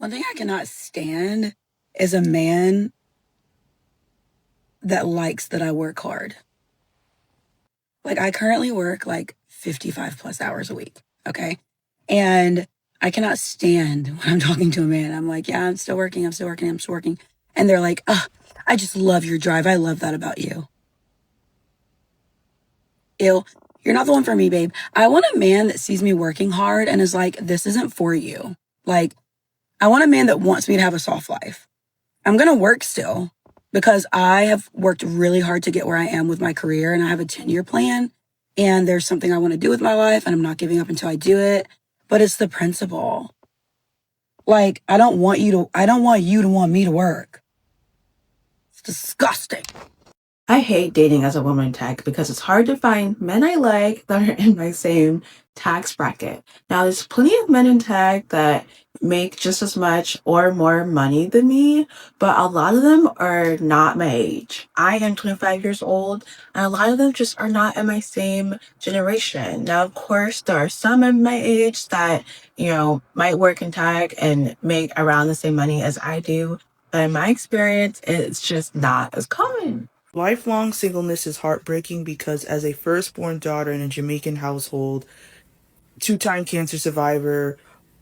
One thing I cannot stand is a man that likes that I work hard. Like, I currently work like 55 plus hours a week. Okay. And I cannot stand when I'm talking to a man. I'm like, yeah, I'm still working. I'm still working. I'm still working. And they're like, oh, I just love your drive. I love that about you. Ew, you're not the one for me, babe. I want a man that sees me working hard and is like, this isn't for you. Like, I want a man that wants me to have a soft life. I'm going to work still because I have worked really hard to get where I am with my career, and I have a 10-year plan, and there's something I want to do with my life, and I'm not giving up until I do it. But it's the principle. Like, I don't want you to want me to work. It's disgusting. I hate dating as a woman in tech because it's hard to find men I like that are in my same tax bracket. Now, there's plenty of men in tech that make just as much or more money than me, but a lot of them are not my age. I am 25 years old, and a lot of them just are not in my same generation. Now, of course, there are some in my age that, might work in tech and make around the same money as I do. But in my experience, it's just not as common. Lifelong singleness is heartbreaking because as a firstborn daughter in a Jamaican household, two-time cancer survivor,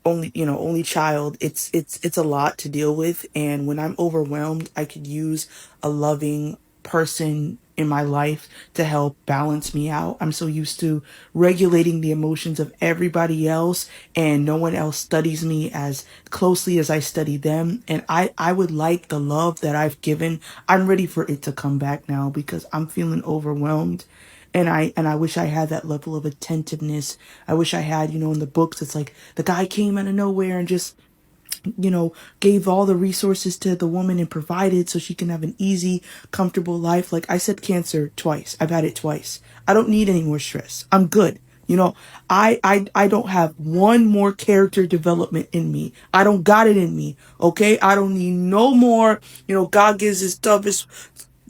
only child, it's a lot to deal with. And when I'm overwhelmed, I could use a loving person in my life to help balance me out. I'm so used to regulating the emotions of everybody else, and no one else studies me as closely as I study them. And I would like the love that I've given. I'm ready for it to come back now because I'm feeling overwhelmed. And I wish I had that level of attentiveness. I wish I had, in the books, it's like the guy came out of nowhere and just, gave all the resources to the woman and provided so she can have an easy, comfortable life. Like, I said cancer twice. I've had it twice. I don't need any more stress. I'm good. I don't have one more character development in me. I don't got it in me. Okay. I don't need no more, God gives his toughest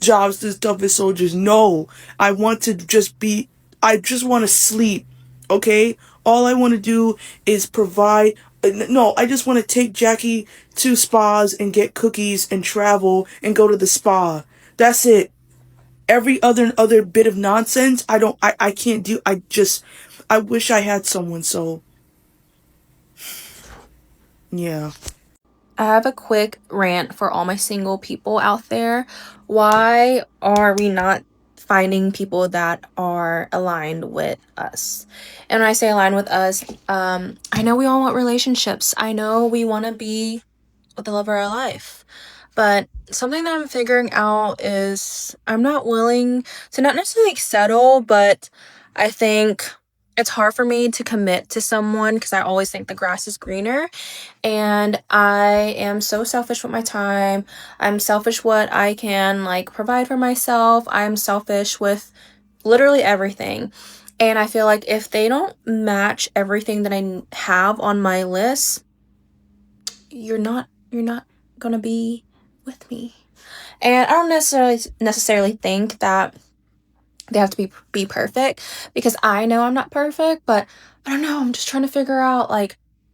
jobs to the toughest soldiers. No, I want to I just want to sleep. Okay. All I want to do is provide. No, I just want to take Jackie to spas and get cookies and travel and go to the spa. That's it. Every other bit of nonsense, I can't do. I wish I had someone. So, yeah. I have a quick rant for all my single people out there. Why are we not finding people that are aligned with us? And when I say aligned with us, I know we all want relationships. I know we want to be with the love of our life. But something that I'm figuring out is I'm not willing to not necessarily settle, but I think it's hard for me to commit to someone because I always think the grass is greener. And I am so selfish with my time. I'm selfish what I can provide for myself. I'm selfish with literally everything. And I feel like if they don't match everything that I have on my list, you're not gonna be with me. And I don't necessarily think that they have to be perfect, because I know I'm not perfect, but I don't know, I'm just trying to figure out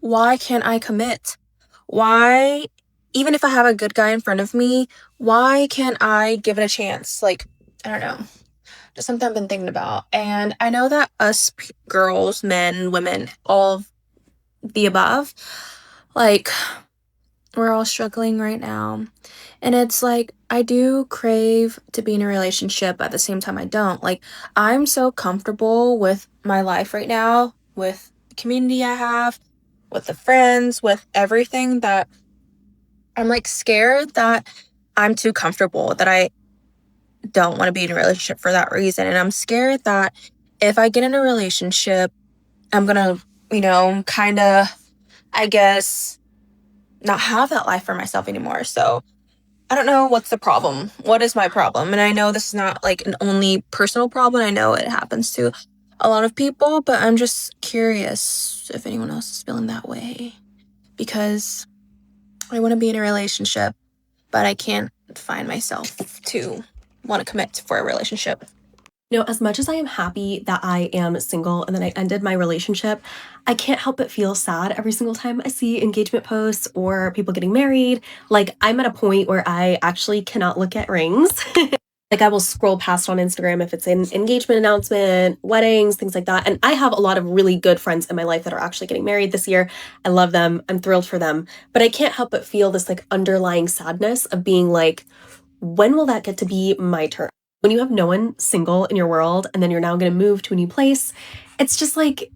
why can't I commit? Why, even if I have a good guy in front of me, why can't I give it a chance? I don't know. Just something I've been thinking about. And I know that us girls, men, women, all of the above, we're all struggling right now. And it's I do crave to be in a relationship, but at the same time I don't. I'm so comfortable with my life right now, with the community I have, with the friends, with everything, that I'm scared that I'm too comfortable, that I don't want to be in a relationship for that reason. And I'm scared that if I get in a relationship, I'm gonna, kind of, I guess, not have that life for myself anymore. So I don't know what's the problem. What is my problem? And I know this is not an only personal problem. I know it happens to a lot of people, but I'm just curious if anyone else is feeling that way, because I want to be in a relationship, but I can't find myself to want to commit for a relationship. As much as I am happy that I am single and that I ended my relationship, I can't help but feel sad every single time I see engagement posts or people getting married. Like, I'm at a point where I actually cannot look at rings. Like, I will scroll past on Instagram if it's an engagement announcement, weddings, things like that. And I have a lot of really good friends in my life that are actually getting married this year. I love them. I'm thrilled for them. But I can't help but feel this like underlying sadness of being like, when will that get to be my turn? When you have no one single in your world and then you're now going to move to a new place, it's just like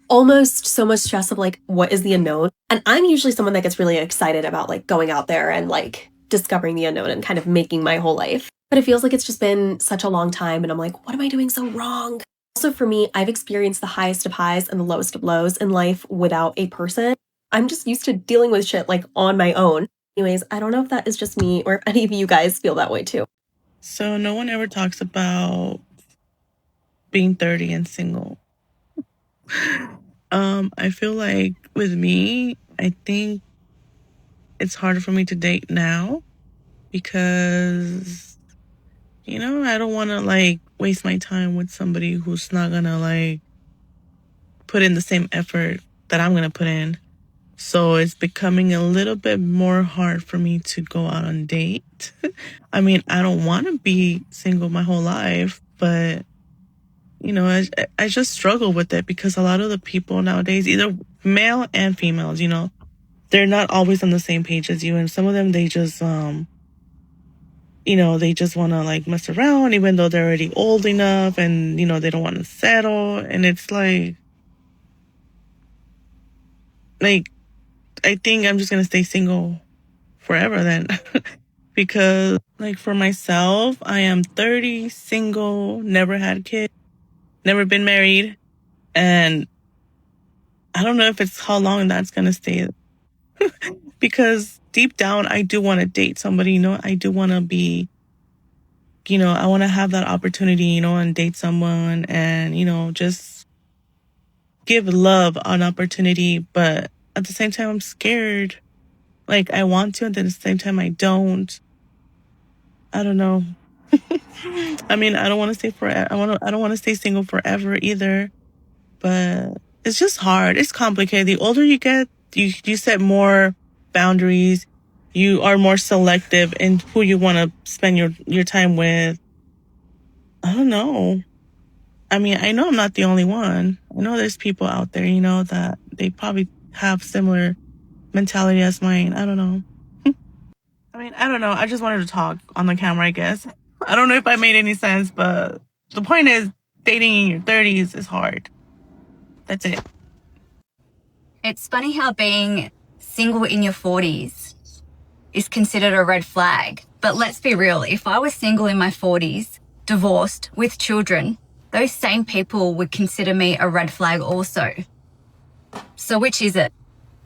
almost so much stress of like, what is the unknown? And I'm usually someone that gets really excited about like going out there and like discovering the unknown and kind of making my whole life. But it feels like it's just been such a long time. And I'm like, what am I doing so wrong? Also, for me, I've experienced the highest of highs and the lowest of lows in life without a person. I'm just used to dealing with shit like on my own. Anyways, I don't know if that is just me or if any of you guys feel that way too. So no one ever talks about being 30 and single. I feel like with me, I think it's harder for me to date now because, I don't want to like waste my time with somebody who's not going to like put in the same effort that I'm going to put in. So it's becoming a little bit more hard for me to go out on date. I mean, I don't want to be single my whole life, but I just struggle with it because a lot of the people nowadays, either male and females, they're not always on the same page as you. And some of them, they just, they just want to like mess around, even though they're already old enough and, they don't want to settle. And it's like, I think I'm just going to stay single forever then. Because like for myself, I am 30, single, never had kids, never been married. And I don't know if it's how long that's going to stay. Because deep down, I do want to date somebody, I do want to be, I want to have that opportunity, and date someone and, just give love an opportunity. But at the same time, I'm scared. Like I want to, and then at the same time, I don't. I don't know. I mean, I don't want to stay forever. I don't want to stay single forever either. But it's just hard. It's complicated. The older you get, you set more boundaries. You are more selective in who you want to spend your time with. I don't know. I mean, I know I'm not the only one. I know there's people out there, that they probably have similar mentality as mine. I don't know. I mean, I don't know. I just wanted to talk on the camera, I guess. I don't know if I made any sense, but the point is dating in your 30s is hard. That's it. It's funny how being single in your 40s is considered a red flag. But let's be real. If I was single in my 40s, divorced, with children, those same people would consider me a red flag also. So which is it?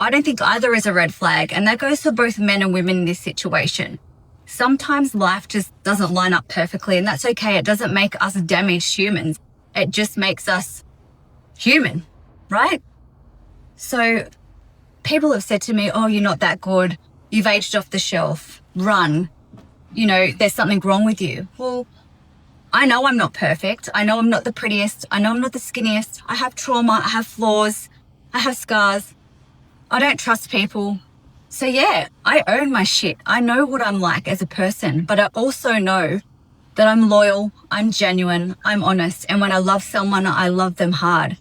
I don't think either is a red flag. And that goes for both men and women in this situation. Sometimes life just doesn't line up perfectly, and that's okay. It doesn't make us damaged humans. It just makes us human, right? So people have said to me, oh, you're not that good. You've aged off the shelf. Run. There's something wrong with you. Well, I know I'm not perfect. I know I'm not the prettiest. I know I'm not the skinniest. I have trauma. I have flaws. I have scars. I don't trust people. So yeah, I own my shit. I know what I'm like as a person, but I also know that I'm loyal, I'm genuine, I'm honest. And when I love someone, I love them hard.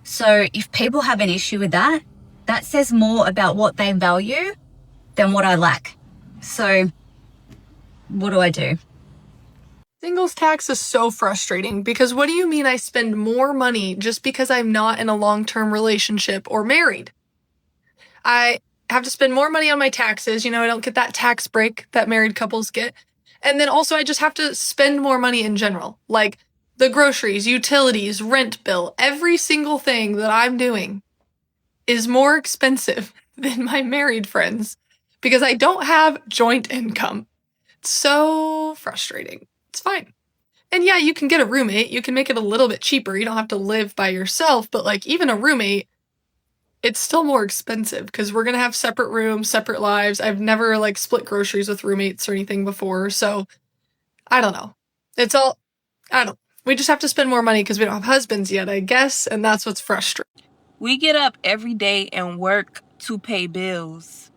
So if people have an issue with that, that says more about what they value than what I lack. So what do I do? Singles tax is so frustrating because what do you mean I spend more money just because I'm not in a long-term relationship or married? I have to spend more money on my taxes. I don't get that tax break that married couples get. And then also I just have to spend more money in general, like the groceries, utilities, rent bill, every single thing that I'm doing is more expensive than my married friends because I don't have joint income. It's so frustrating. It's fine. And yeah, you can get a roommate. You can make it a little bit cheaper. You don't have to live by yourself, but like even a roommate, it's still more expensive because we're going to have separate rooms, separate lives. I've never like split groceries with roommates or anything before. So I don't know. It's all, I don't know. We just have to spend more money because we don't have husbands yet, I guess, and that's what's frustrating. We get up every day and work to pay bills.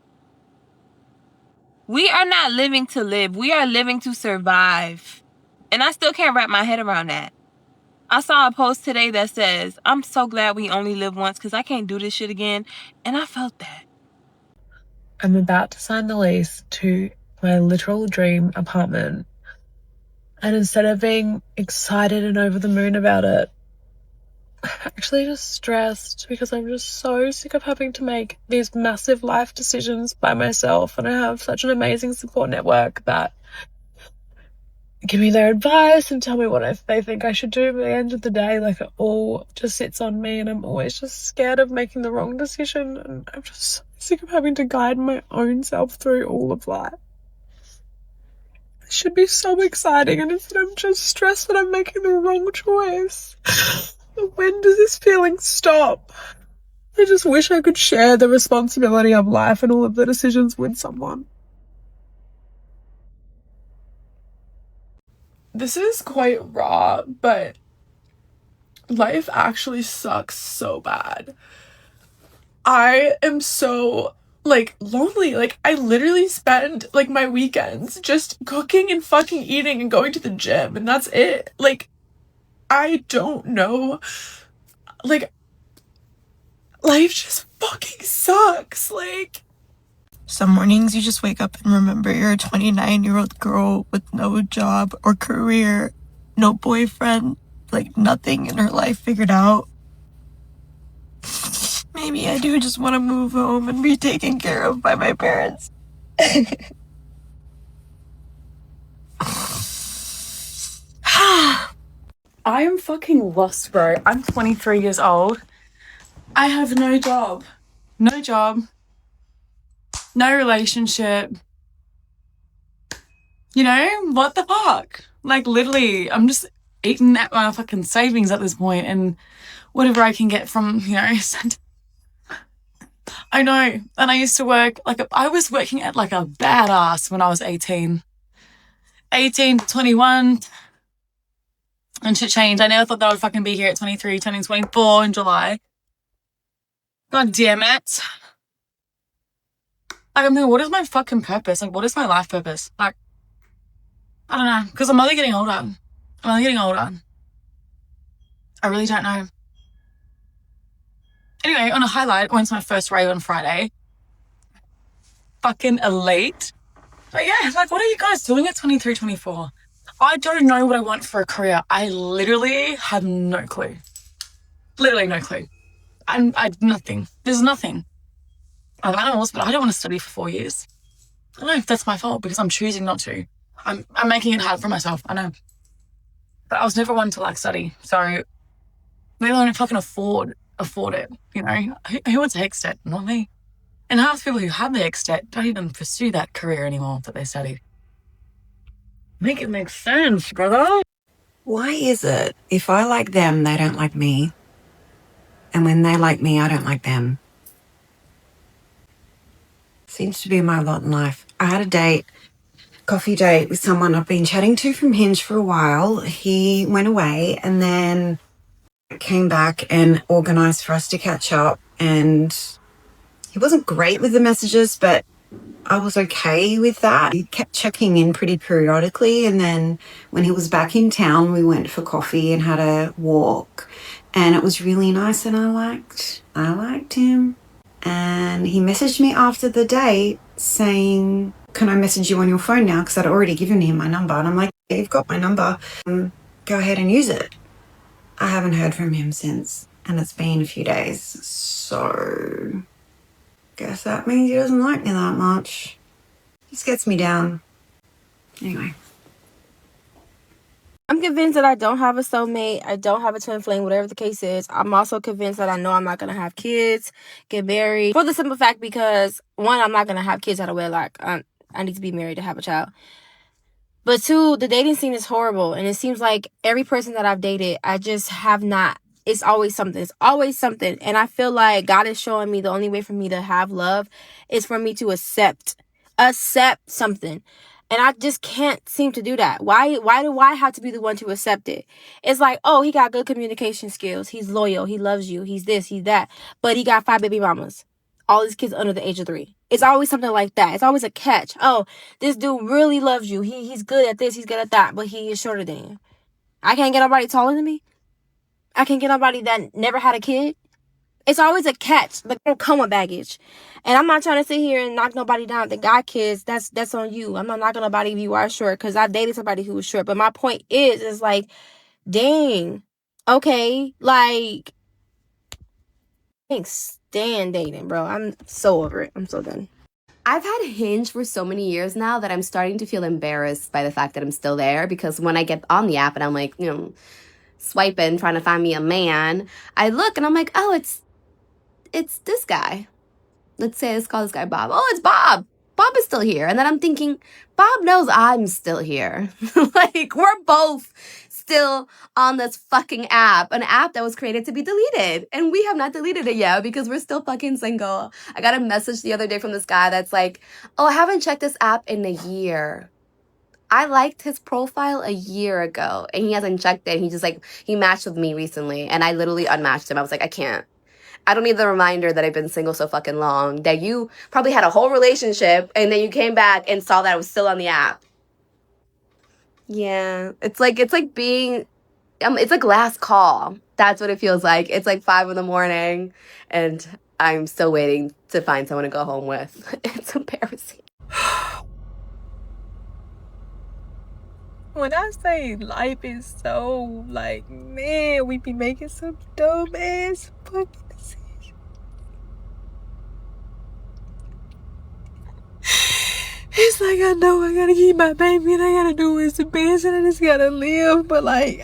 We are not living to live. We are living to survive. And I still can't wrap my head around that. I saw a post today that says, I'm so glad we only live once because I can't do this shit again. And I felt that. I'm about to sign the lease to my literal dream apartment. And instead of being excited and over the moon about it, I'm actually just stressed because I'm just so sick of having to make these massive life decisions by myself. And I have such an amazing support network that give me their advice and tell me what they think I should do. But at the end of the day, like, it all just sits on me, and I'm always just scared of making the wrong decision. And I'm just so sick of having to guide my own self through all of life. It should be so exciting, and instead I'm just stressed that I'm making the wrong choice. When does this feeling stop? I just wish I could share the responsibility of life and all of the decisions with someone. This is quite raw, but life actually sucks so bad. I am so, lonely. I literally spend, my weekends just cooking and fucking eating and going to the gym, and that's it. I don't know. Life just fucking sucks. Some mornings you just wake up and remember you're a 29-year-old girl with no job or career, no boyfriend, nothing in her life figured out. Maybe I do just want to move home and be taken care of by my parents. I am fucking lost, bro. I'm 23 years old. I have no job. No relationship. What the fuck? Literally, I'm just eating at my fucking savings at this point, and whatever I can get from, I know. And I used to work, I was working at, a badass when I was 18. 18 to 21. And shit changed. I never thought that I would fucking be here at 23, turning 24 in July. God damn it. I'm thinking, what is my fucking purpose? What is my life purpose? I don't know. Because I'm only getting older. I really don't know. Anyway, on a highlight, I went to my first rave on Friday. Fucking elite. But yeah, what are you guys doing at 23, 24? I don't know what I want for a career. I literally have no clue. Literally no clue. Nothing. There's nothing. I have animals, but I don't want to study for 4 years. I don't know if that's my fault because I'm choosing not to. I'm making it hard for myself. I know. But I was never one to study. So they don't fucking afford it. Who wants HECSTET? Not me. And half the people who have the HECSTET don't even pursue that career anymore that they study. Make it make sense, brother. Why is it if I like them, they don't like me? And when they like me, I don't like them? Seems to be my lot in life. I had a coffee date with someone I've been chatting to from Hinge for a while. He went away and then came back and organised for us to catch up. And he wasn't great with the messages, but I was okay with that. He kept checking in pretty periodically, and then when he was back in town, we went for coffee and had a walk, and it was really nice, and I liked him. And he messaged me after the date saying, can I message you on your phone now? Because I'd already given him my number. And I'm like, yeah, you've got my number. Go ahead and use it. I haven't heard from him since, and it's been a few days. So guess that means he doesn't like me that much. Just gets me down. Anyway. I'm convinced that I don't have a soulmate. I don't have a twin flame, whatever the case is. I'm also convinced that I know I'm not going to have kids, get married. For the simple fact because, one, I'm not going to have kids out of wedlock. I need to be married to have a child. But two, the dating scene is horrible. And it seems like every person that I've dated, I just have not. It's always something. It's always something. And I feel like God is showing me the only way for me to have love is for me to accept something. And I just can't seem to do that. Why do I have to be the one to accept it? It's like, oh, he got good communication skills. He's loyal. He loves you. He's this, he's that. But he got 5 baby mamas. All his kids under the age of 3. It's always something like that. It's always a catch. Oh, this dude really loves you. He's good at this. He's good at that. But he is shorter than you. I can't get nobody taller than me. I can't get nobody that never had a kid. It's always a catch. Like, don't come with baggage. And I'm not trying to sit here and knock nobody down. They got kids. That's on you. I'm not knocking nobody if you are short, because I dated somebody who was short. But my point is like, dang. Okay. Like, I can't stand dating, bro. I'm so over it. I'm so done. I've had Hinge for so many years now that I'm starting to feel embarrassed by the fact that I'm still there, because when I get on the app and I'm like, swiping, trying to find me a man, I look and I'm like, oh, it's this guy. Let's say let's call this guy Bob. Oh, it's Bob. Bob is still here. And then I'm thinking, Bob knows I'm still here. Like, we're both still on this fucking app, an app that was created to be deleted. And we have not deleted it yet because we're still fucking single. I got a message the other day from this guy that's like, oh, I haven't checked this app in a year. I liked his profile a year ago and he hasn't checked it. He matched with me recently and I literally unmatched him. I was like, I don't need the reminder that I've been single so fucking long, that you probably had a whole relationship and then you came back and saw that I was still on the app. Yeah, it's like being, it's like last call. That's what it feels like. It's like 5 a.m. and I'm still waiting to find someone to go home with. It's embarrassing. When I say life is so, like, man, we be making some dumb ass fucking decisions. It's like, I know I gotta keep my baby and I gotta do what's the best and I just gotta live, but like,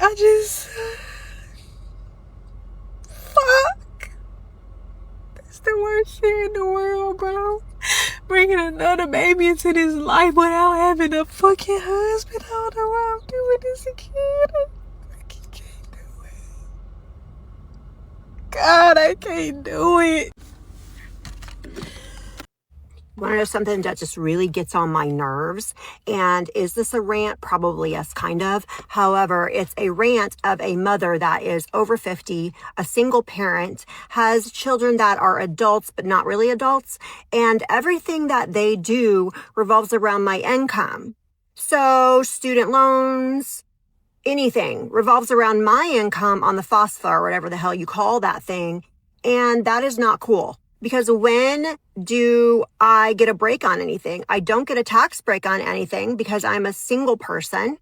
fuck. That's the worst shit in the world, bro. Bringing another baby into this life without having a fucking husband. I don't know why I'm doing this again. I can't do it. God, I can't do it. Want to know something that just really gets on my nerves? And is this a rant? Probably, yes, kind of. However, it's a rant of a mother that is over 50, a single parent, has children that are adults, but not really adults. And everything that they do revolves around my income. So student loans, anything revolves around my income on the FOSFA or whatever the hell you call that thing. And that is not cool. Because when do I get a break on anything? I don't get a tax break on anything because I'm a single person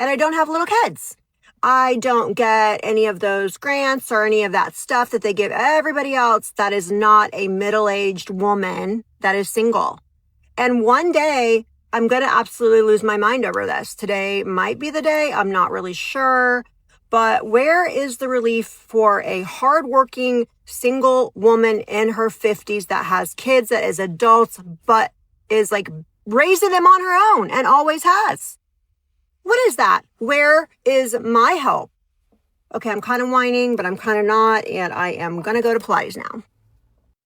and I don't have little kids. I don't get any of those grants or any of that stuff that they give everybody else that is not a middle-aged woman that is single. And one day I'm going to absolutely lose my mind over this. Today might be the day. I'm not really sure. But where is the relief for a hardworking single woman in her 50s that has kids, that is adults, but is like raising them on her own and always has? What is that? Where is my help? Okay, I'm kind of whining, but I'm kind of not, and I am going to go to Pilates now.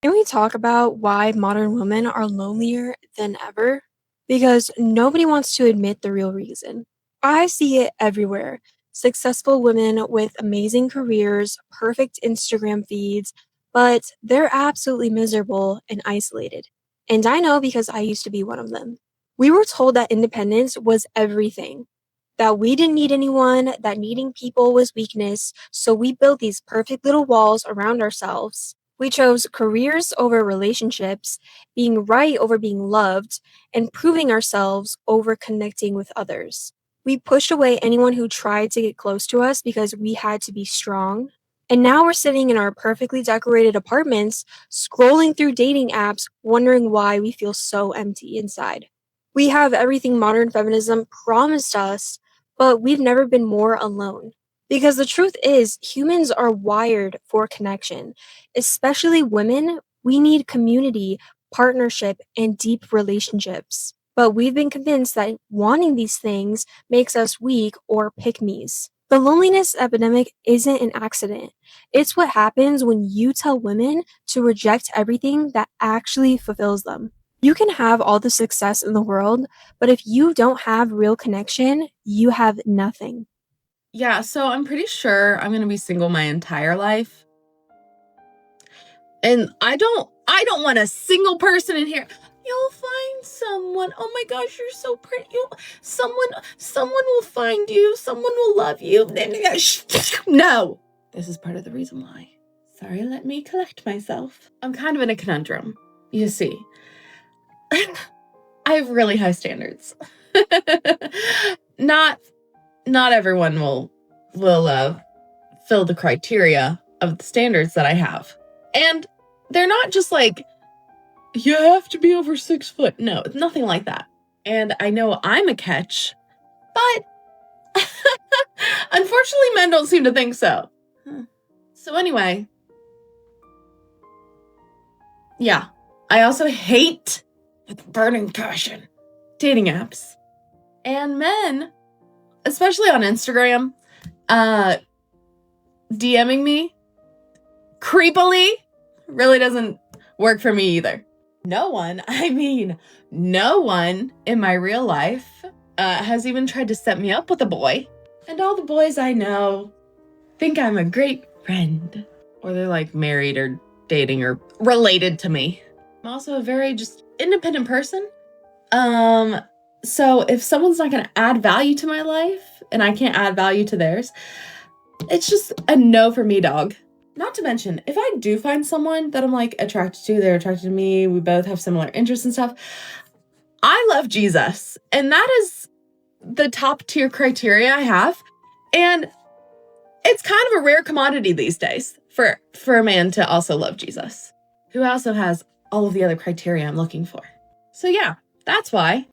Can we talk about why modern women are lonelier than ever? Because nobody wants to admit the real reason. I see it everywhere. Successful women with amazing careers, perfect Instagram feeds, but they're absolutely miserable and isolated. And I know because I used to be one of them. We were told that independence was everything, that we didn't need anyone, that needing people was weakness, so we built these perfect little walls around ourselves. We chose careers over relationships, being right over being loved, and proving ourselves over connecting with others. We pushed away anyone who tried to get close to us because we had to be strong. And now we're sitting in our perfectly decorated apartments, scrolling through dating apps, wondering why we feel so empty inside. We have everything modern feminism promised us, but we've never been more alone. Because the truth is, humans are wired for connection. Especially women, we need community, partnership, and deep relationships. But we've been convinced that wanting these things makes us weak or pick-me's. The loneliness epidemic isn't an accident. It's what happens when you tell women to reject everything that actually fulfills them. You can have all the success in the world, but if you don't have real connection, you have nothing. Yeah, so I'm pretty sure I'm gonna be single my entire life. And I don't want a single person in here. You'll find someone. Oh my gosh, you're so pretty. Someone will find you. Someone will love you. No. This is part of the reason why. Sorry, let me collect myself. I'm kind of in a conundrum. You see, I have really high standards. Not everyone will fill the criteria of the standards that I have. And they're not just like, you have to be over 6 foot. No, it's nothing like that. And I know I'm a catch, but unfortunately, men don't seem to think so. So anyway, yeah, I also hate with burning passion dating apps and men, especially on Instagram, DMing me creepily really doesn't work for me either. No one in my real life has even tried to set me up with a boy. And all the boys I know think I'm a great friend. Or they're like married or dating or related to me. I'm also a very just independent person. So if someone's not gonna add value to my life and I can't add value to theirs, it's just a no for me, dog. Not to mention, if I do find someone that I'm like attracted to, they're attracted to me, we both have similar interests and stuff, I love Jesus. And that is the top tier criteria I have. And it's kind of a rare commodity these days for a man to also love Jesus, who also has all of the other criteria I'm looking for. So yeah, that's why